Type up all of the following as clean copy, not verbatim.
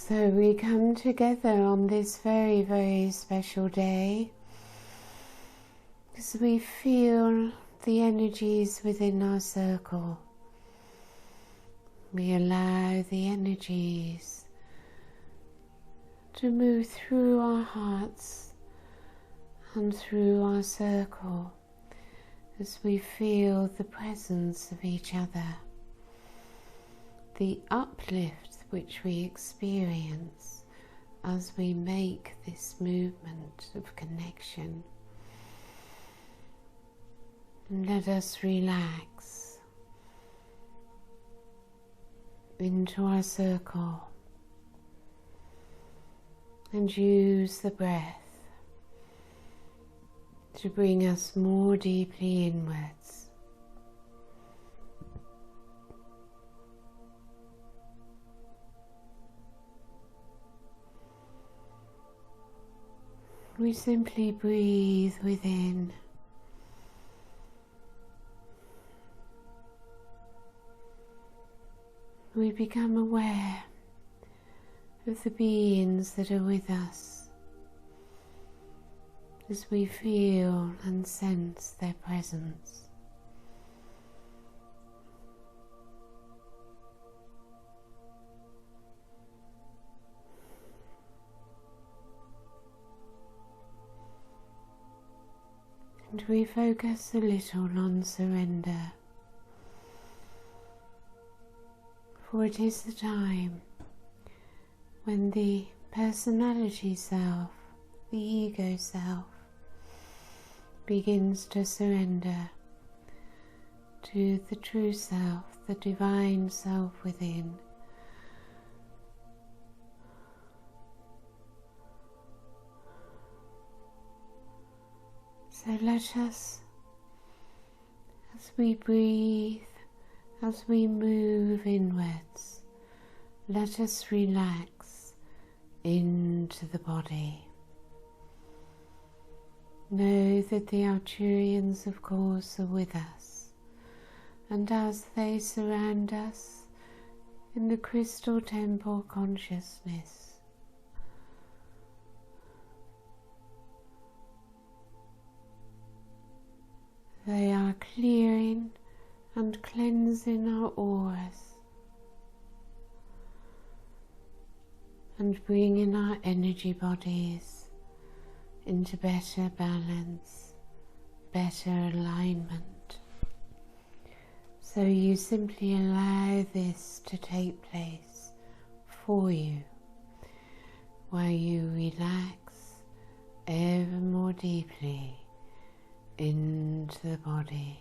So we come together on this very, very special day as we feel the energies within our circle. We allow the energies to move through our hearts and through our circle as we feel the presence of each other, the uplift which we experience as we make this movement of connection. And let us relax into our circle and use the breath to bring us more deeply inwards. We simply breathe within. We become aware of the beings that are with us as we feel and sense their presence. And we focus a little on surrender, for it is the time when the personality self, the ego self, begins to surrender to the true self, the divine self within. So let us, as we breathe, as we move inwards, let us relax into the body. Know that the Arcturians, of course, are with us, and as they surround us in the crystal temple consciousness, they are clearing and cleansing our auras and bringing our energy bodies into better balance, better alignment. So you simply allow this to take place for you, while you relax ever more deeply into the body.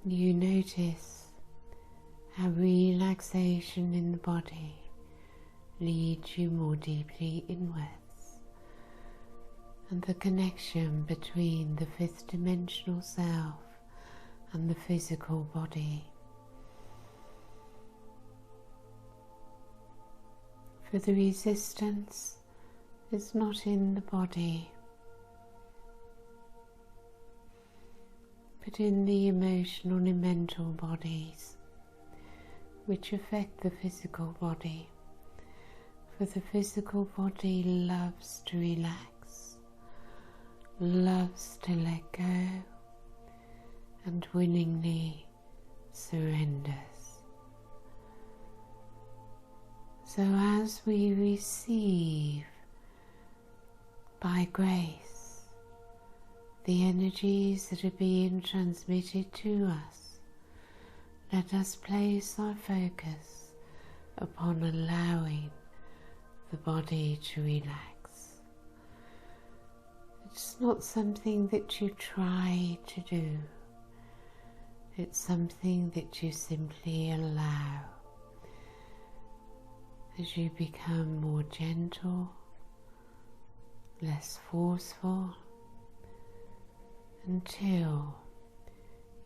You notice how relaxation in the body leads you more deeply inwards, and the connection between the fifth dimensional self and the physical body. For the resistance is not in the body, but in the emotional and mental bodies which affect the physical body. For the physical body loves to relax, loves to let go, and willingly surrenders. So as we receive by grace the energies that are being transmitted to us, let us place our focus upon allowing the body to relax. It's not something that you try to do, it's something that you simply allow as you become more gentle, less forceful, until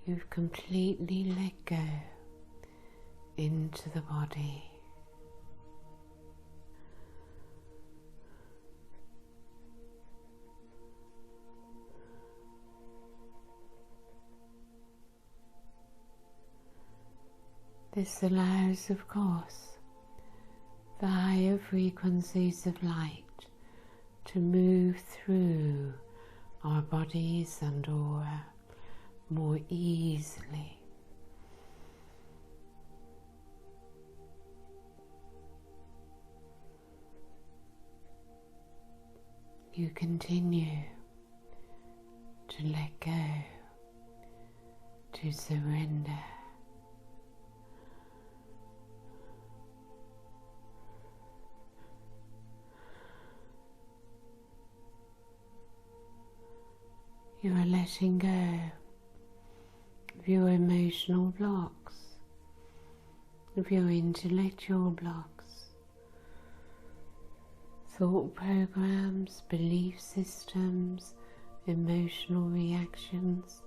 you've completely let go into the body. This allows, of course, the higher frequencies of light to move through our bodies and aura more easily. You continue to let go, to surrender. You are letting go of your emotional blocks, of your intellectual blocks, thought programs, belief systems, emotional reactions.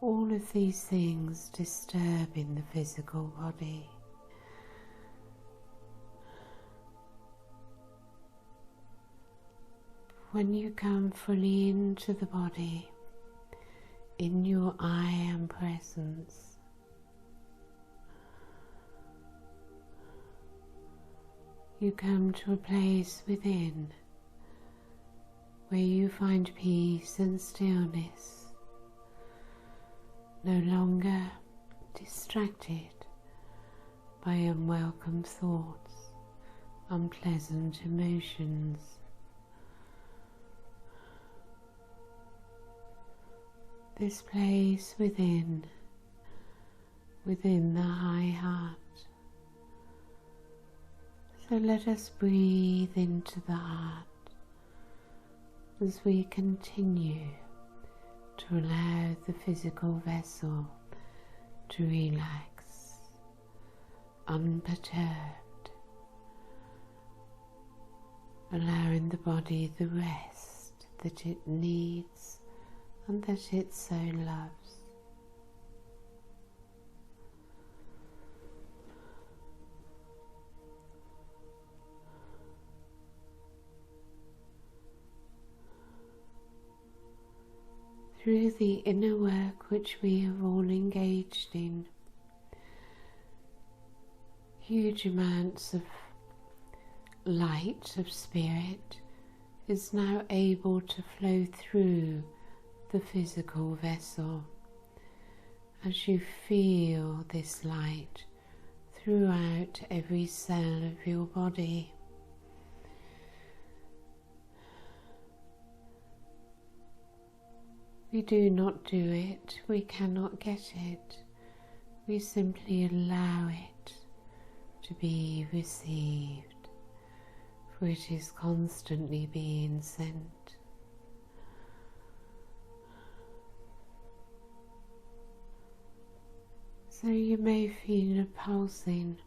All of these things disturbing the physical body. When you come fully into the body, in your I am presence, you come to a place within where you find peace and stillness, no longer distracted by unwelcome thoughts, unpleasant emotions. This place within the high heart. So let us breathe into the heart as we continue to allow the physical vessel to relax, unperturbed, allowing the body the rest that it needs and that it so loves. Through the inner work which we have all engaged in, huge amounts of light of spirit is now able to flow through the physical vessel as you feel this light throughout every cell of your body. We do not do it, we cannot get it, we simply allow it to be received, for it is constantly being sent. So you may feel a pulsing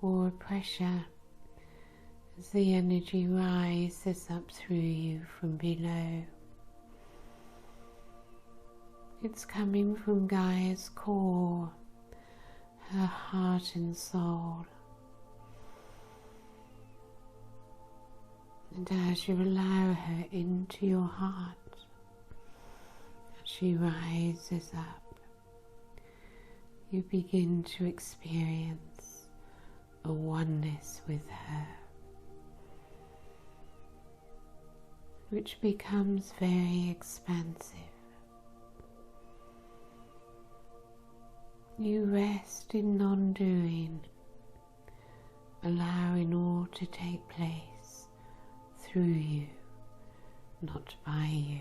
or a pressure as the energy rises up through you from below. It's coming from Gaia's core, her heart and soul. And as you allow her into your heart, she rises up. You begin to experience a oneness with her, which becomes very expansive. You rest in non-doing, allowing all to take place through you, not by you.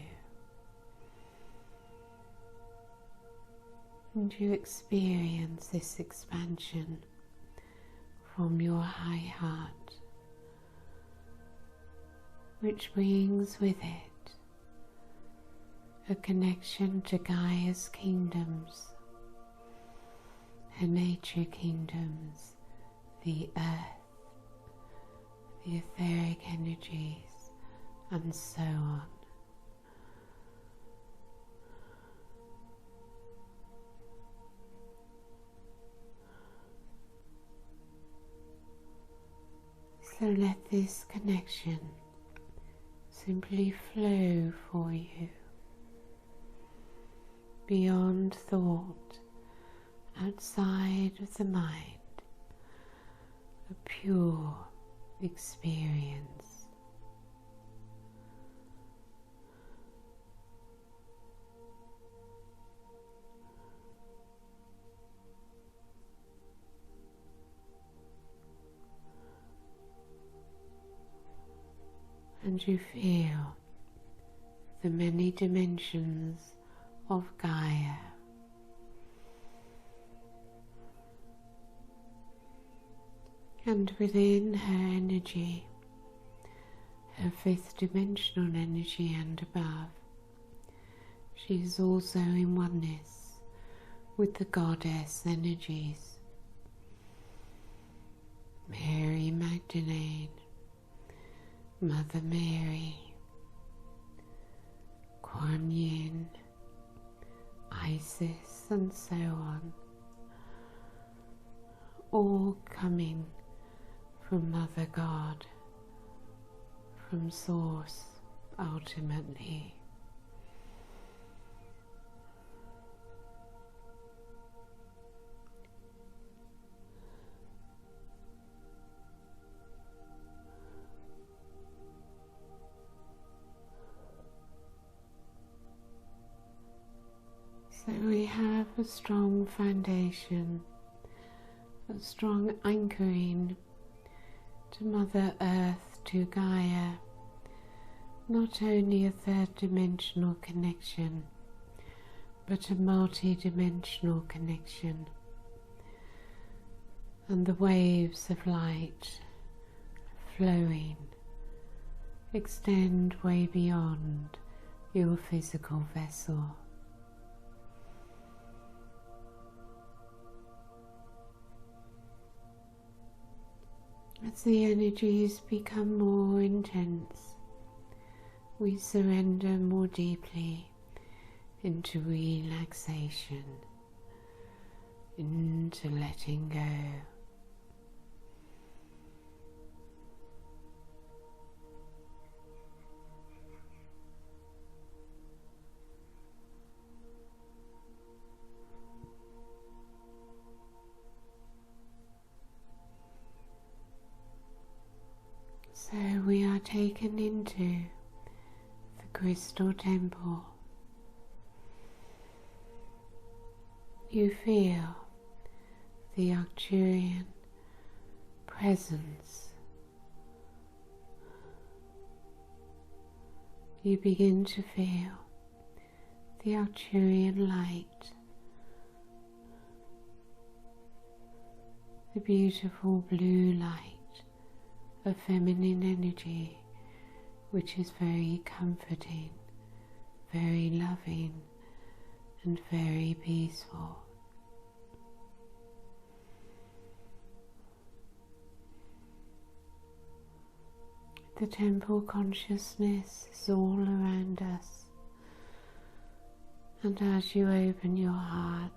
And you experience this expansion from your high heart, which brings with it a connection to Gaia's kingdoms, her nature kingdoms, the earth, the etheric energies, and so on. So let this connection simply flow for you beyond thought outside of the mind, a pure experience. And you feel the many dimensions of Gaia. And within her energy, her fifth dimensional energy and above, she is also in oneness with the goddess energies. Mary Magdalene, Mother Mary, Kuan Yin, Isis, and so on, all coming from Mother God, from Source ultimately. So we have a strong foundation, a strong anchoring to Mother Earth, to Gaia, not only a third dimensional connection, but a multi-dimensional connection. And the waves of light flowing extend way beyond your physical vessel. As the energies become more intense, we surrender more deeply into relaxation, into letting go. So we are taken into the crystal temple. You feel the Arcturian presence. You begin to feel the Arcturian light, the beautiful blue light of feminine energy, which is very comforting, very loving, and very peaceful. The temple consciousness is all around us, and as you open your heart,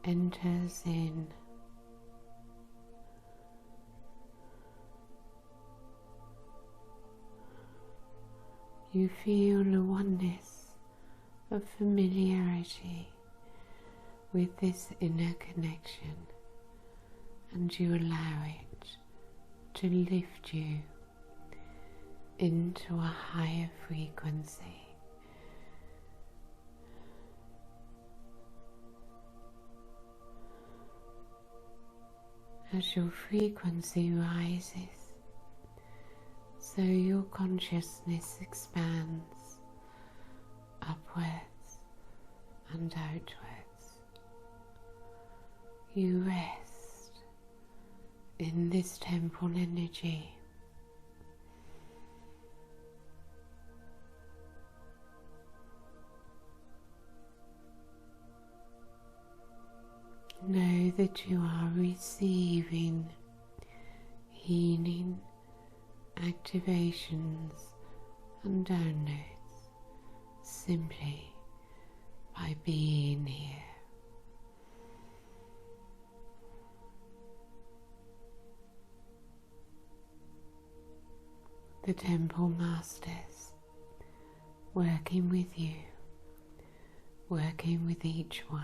enters in. You feel a oneness of familiarity with this inner connection, and you allow it to lift you into a higher frequency. As your frequency rises, so your consciousness expands upwards and outwards. You rest in this temple energy. Know that you are receiving healing activations and downloads simply by being here. The temple masters working with you, working with each one.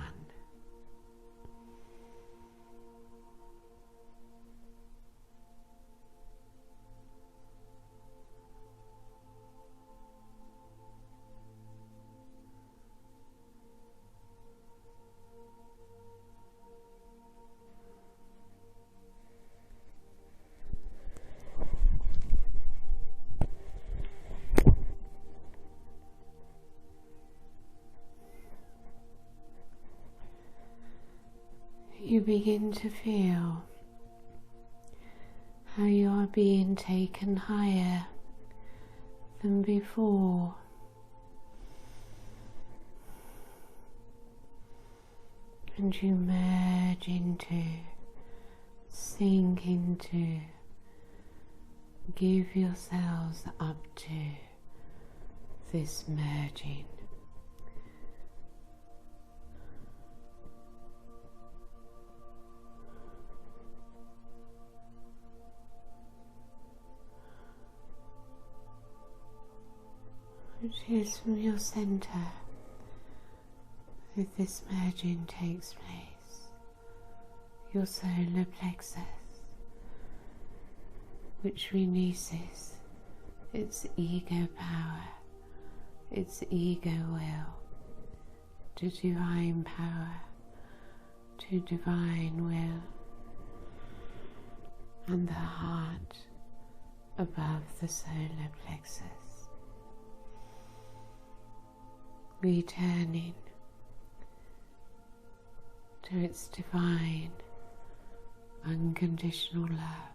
begin to feel how you are being taken higher than before. And you merge into, sink into, give yourselves up to this merging. It is from your center that this merging takes place, your solar plexus, which releases its ego power, its ego will, to divine power, to divine will, and the heart above the solar plexus, returning to its divine, unconditional love.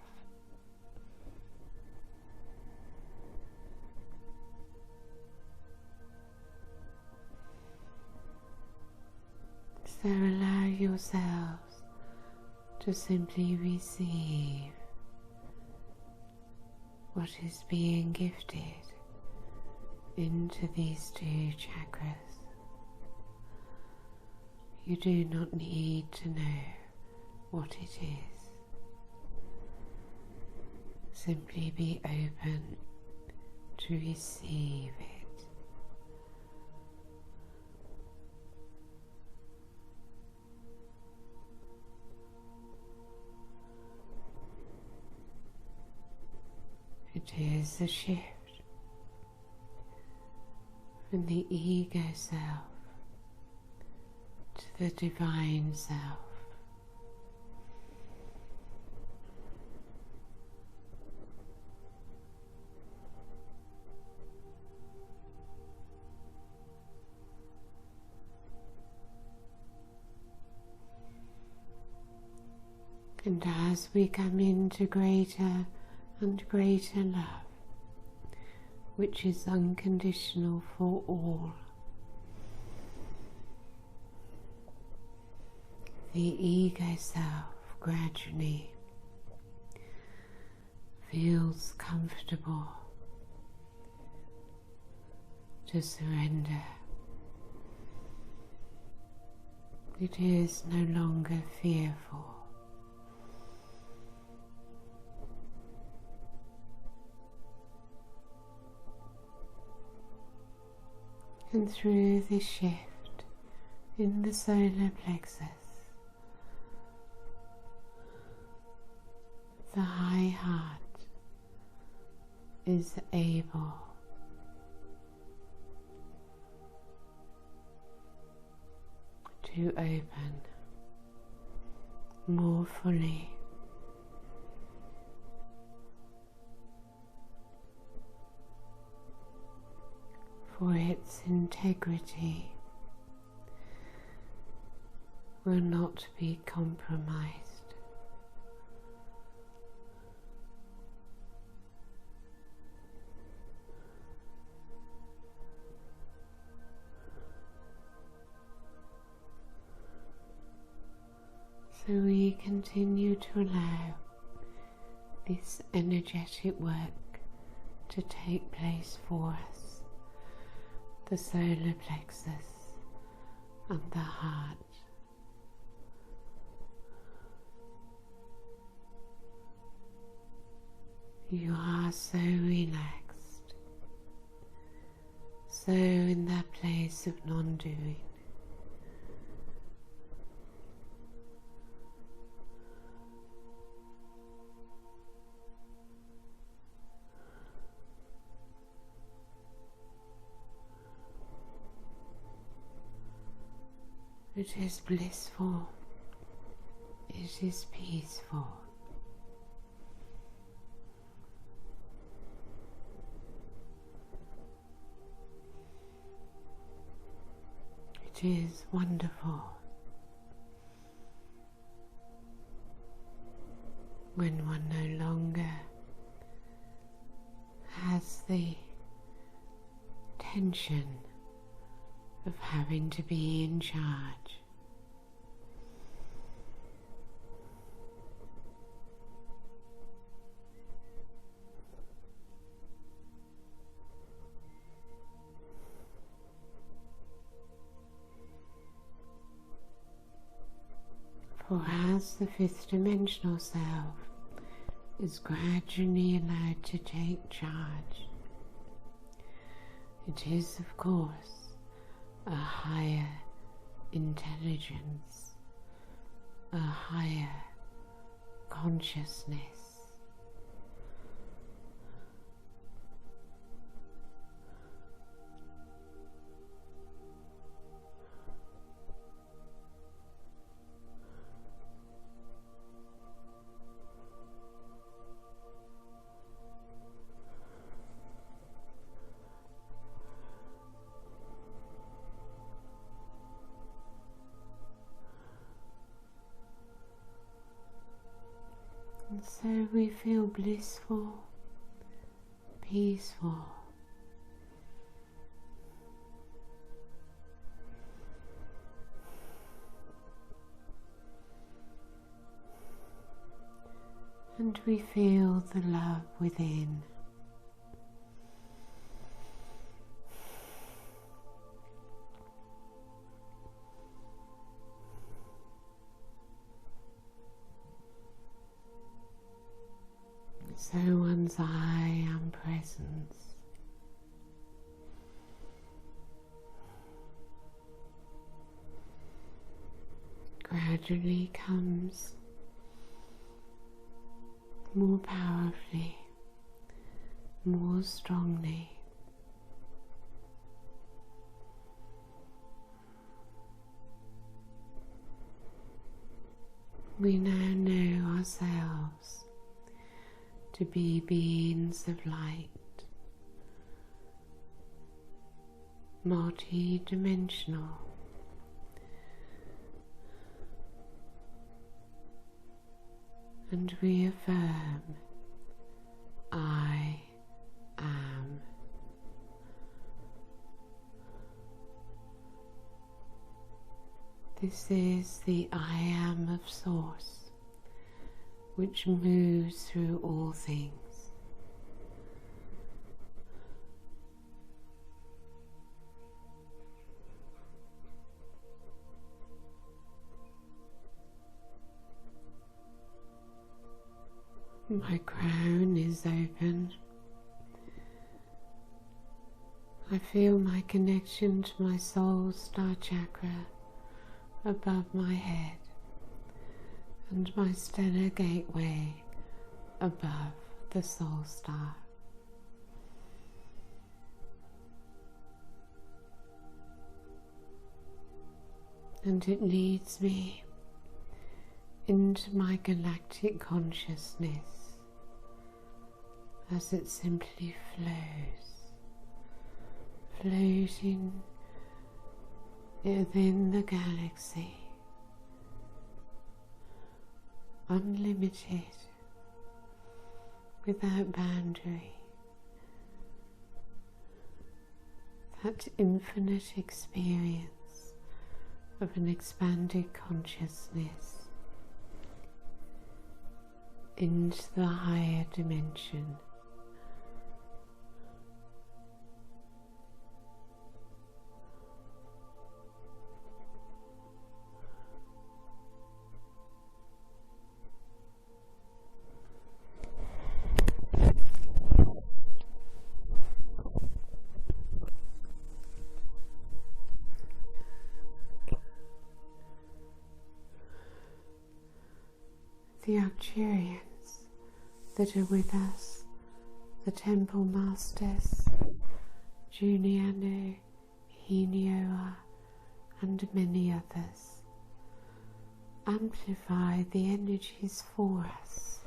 So allow yourselves to simply receive what is being gifted into these two chakras. You do not need to know what it is. Simply be open to receive it. It is a shift from the ego self to the divine self. And as we come into greater and greater love, which is unconditional for all, the ego self gradually feels comfortable to surrender. It is no longer fearful. And through this shift in the solar plexus, the high heart is able to open more fully for its integrity will not be compromised. So we continue to allow this energetic work to take place for us, the solar plexus and the heart. You are so relaxed, so in that place of non-doing. It is blissful, it is peaceful. It is wonderful. when one no longer has the tension of having to be in charge. For as the fifth dimensional self is gradually allowed to take charge, it is of course a higher intelligence, a higher consciousness. And so we feel blissful, peaceful, and we feel the love within. So one's I am presence gradually comes more powerfully, more strongly. We now know ourselves to be beings of light, multi-dimensional, and we affirm, I am. This is the I am of Source, which moves through all things. My crown is open. I feel my connection to my soul star chakra above my head, and my stellar gateway above the soul star. And it leads me into my galactic consciousness as it simply flows, floating within the galaxy, unlimited, without boundary, that infinite experience of an expanded consciousness into the higher dimension. The Arcturians that are with us, the Temple Masters, Juliano, Henioa, and many others, amplify the energies for us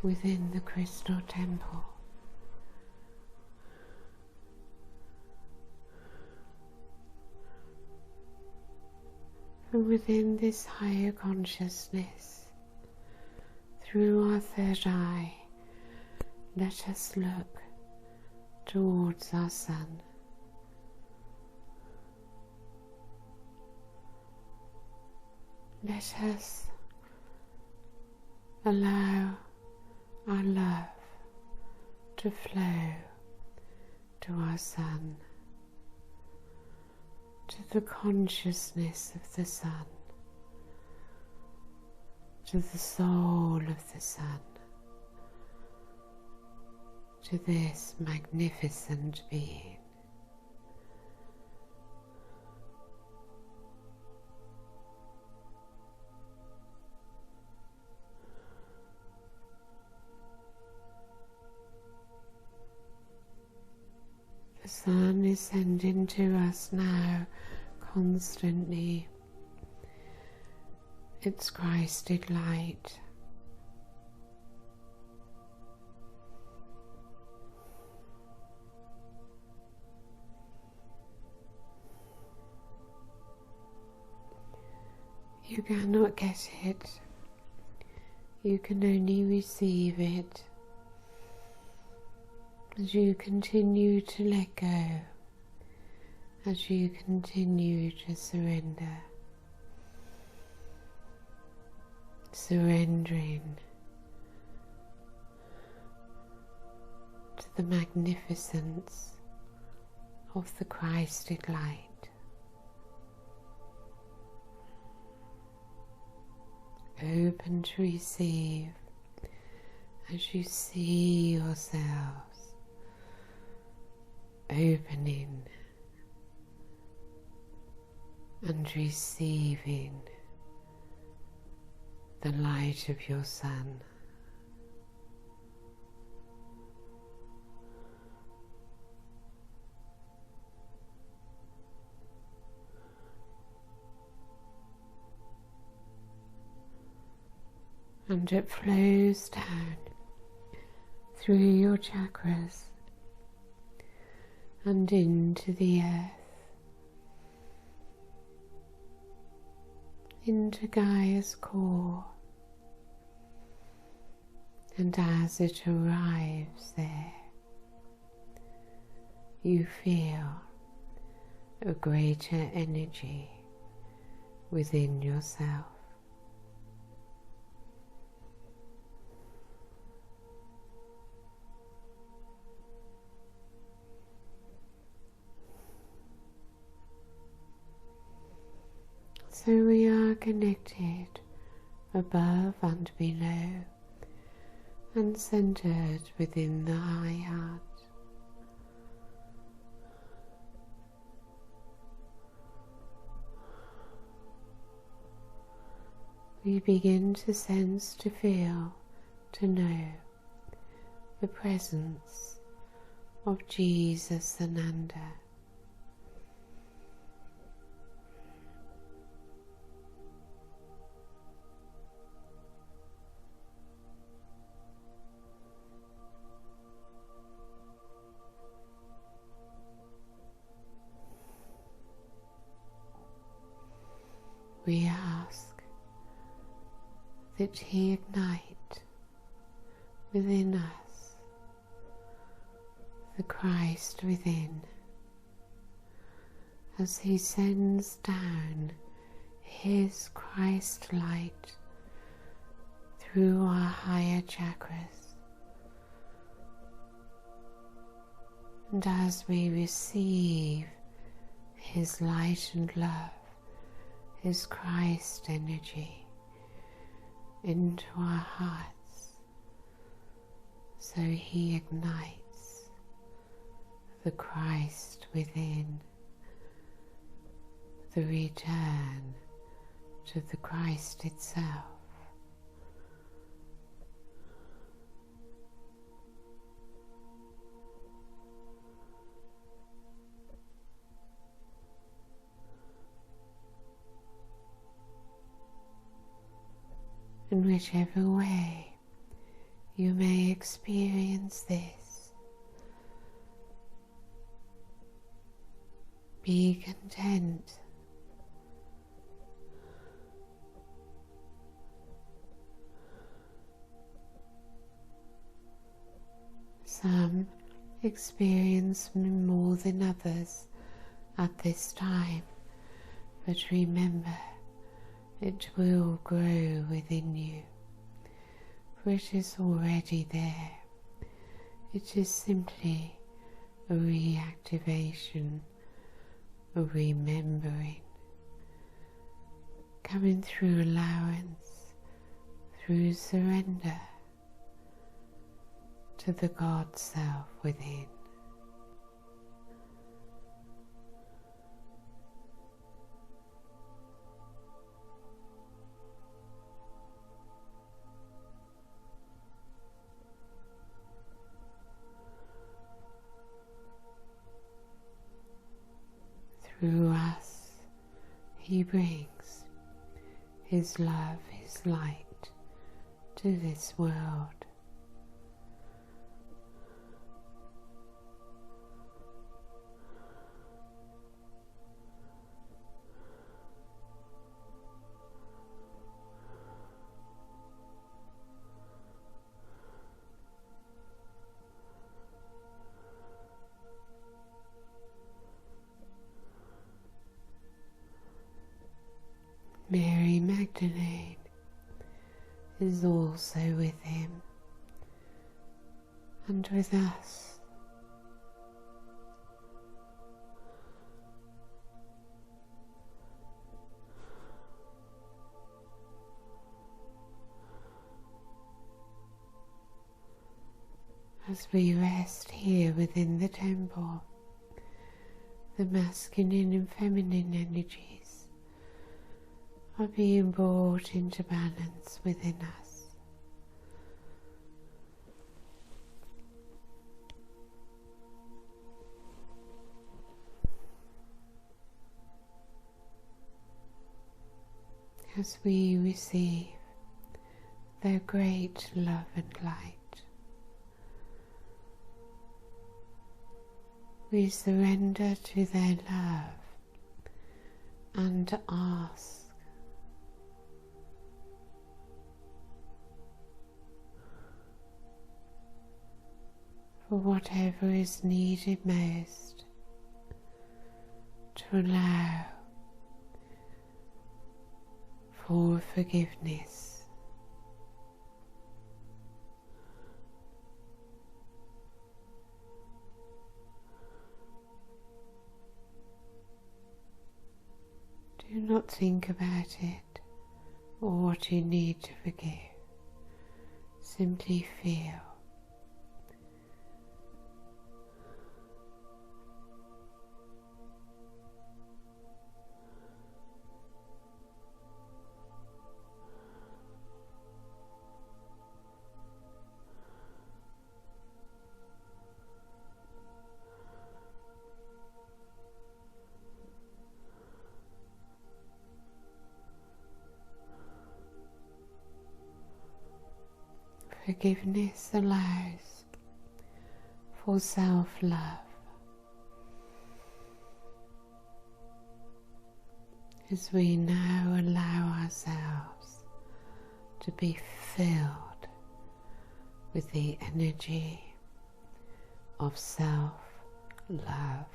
within the Crystal Temple. For within this higher consciousness, through our third eye, let us look towards our sun. Let us allow our love to flow to our sun, to the consciousness of the sun, to the soul of the sun, to this magnificent being. The sun is sending to us now constantly its Christed light. You cannot get it, you can only receive it as you continue to let go, as you continue to surrender, surrendering to the magnificence of the Christed light. Open to receive as you see yourselves opening and receiving the light of your sun. And it flows down through your chakras and into the earth, into Gaia's core, and as it arrives there, you feel a greater energy within yourself. So we are connected above and below and centered within the high heart. We begin to sense, to feel, to know the presence of Jesus Ananda. We ask that He ignite within us the Christ within, as He sends down His Christ light through our higher chakras. And as we receive His light and love, His Christ energy into our hearts, so He ignites the Christ within, the return to the Christ itself. In whichever way you may experience this, be content. Some experience more than others at this time, but remember, it will grow within you, for it is already there. It is simply a reactivation, a remembering, coming through allowance, through surrender to the God Self within. Through us, He brings His love, His light to this world. Mary Magdalene is also with Him and with us. As we rest here within the temple, the masculine and feminine energies are being brought into balance within us. As we receive their great love and light, we surrender to their love and ask for whatever is needed most, to allow for forgiveness. Do not think about it or what you need to forgive. Simply feel. Forgiveness allows for self-love as we now allow ourselves to be filled with the energy of self-love.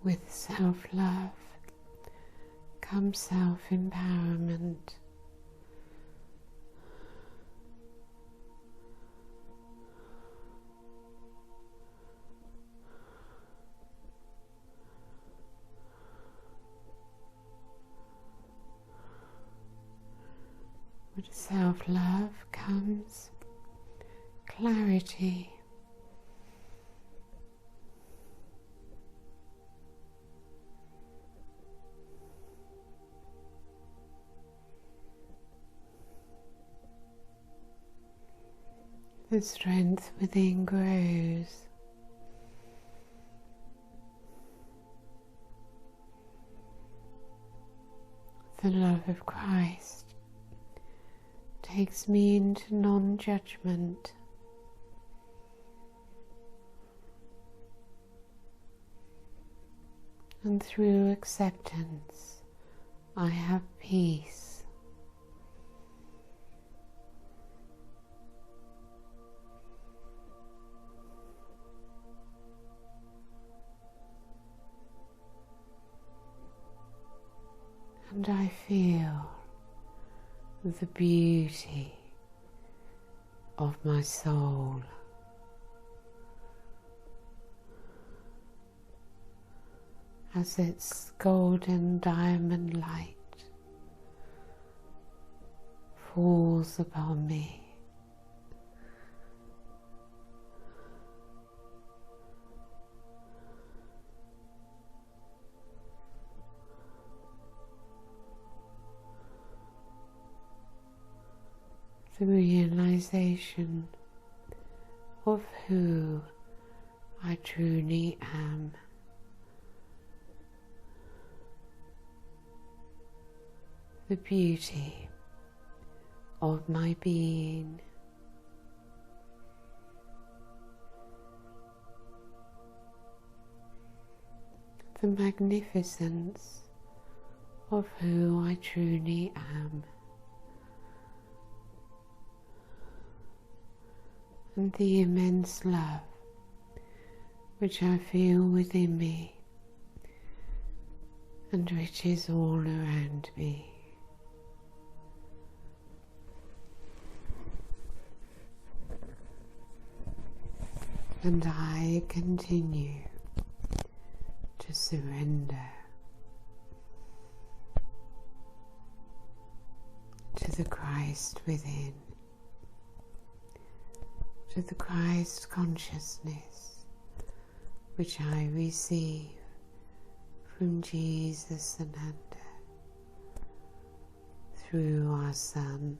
With self-love comes self-empowerment. With self-love comes clarity. The strength within grows. The love of Christ takes me into non-judgment. And through acceptance, I have peace. And I feel the beauty of my soul. As its golden diamond light falls upon me. The realization of who I truly am. The beauty of my being. The magnificence of who I truly am. And the immense love which I feel within me and which is all around me. And I continue to surrender to the Christ within, to the Christ consciousness which I receive from Jesus Ananda through our Son.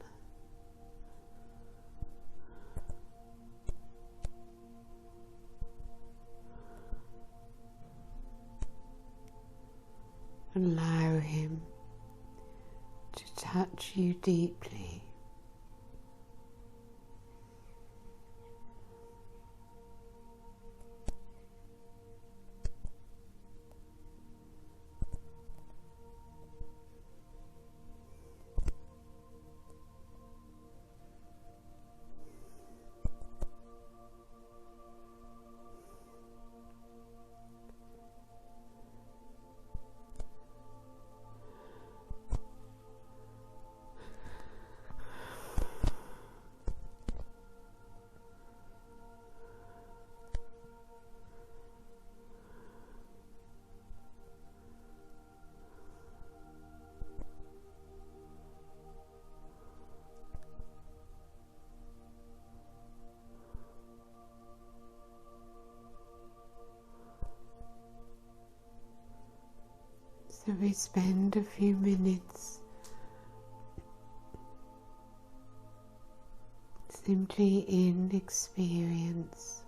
Allow him to touch you deeply. So we spend a few minutes simply in experience.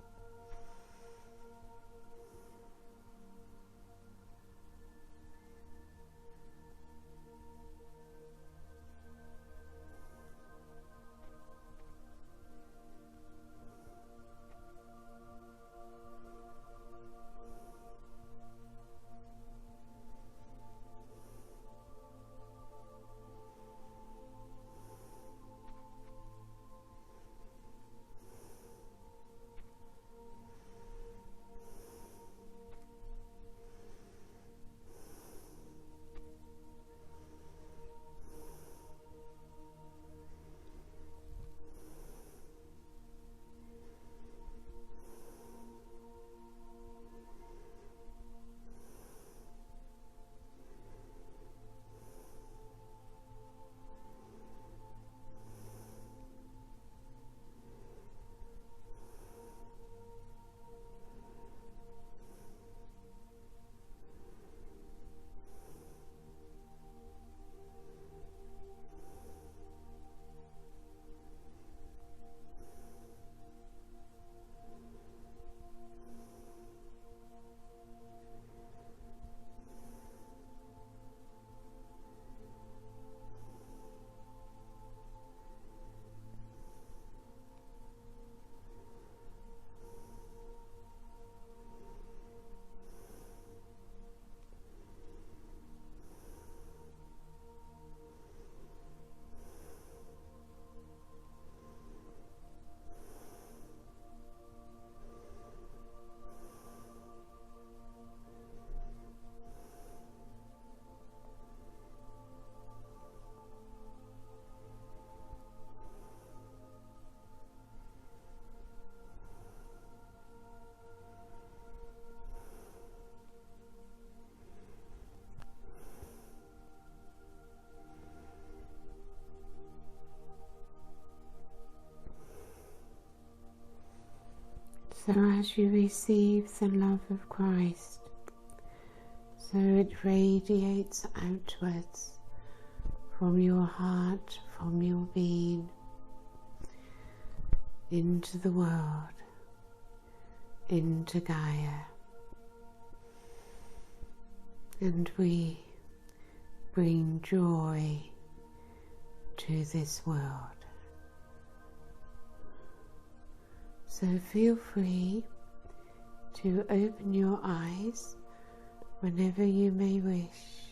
So as you receive the love of Christ, so it radiates outwards from your heart, from your being, into the world, into Gaia. And we bring joy to this world. So feel free to open your eyes whenever you may wish.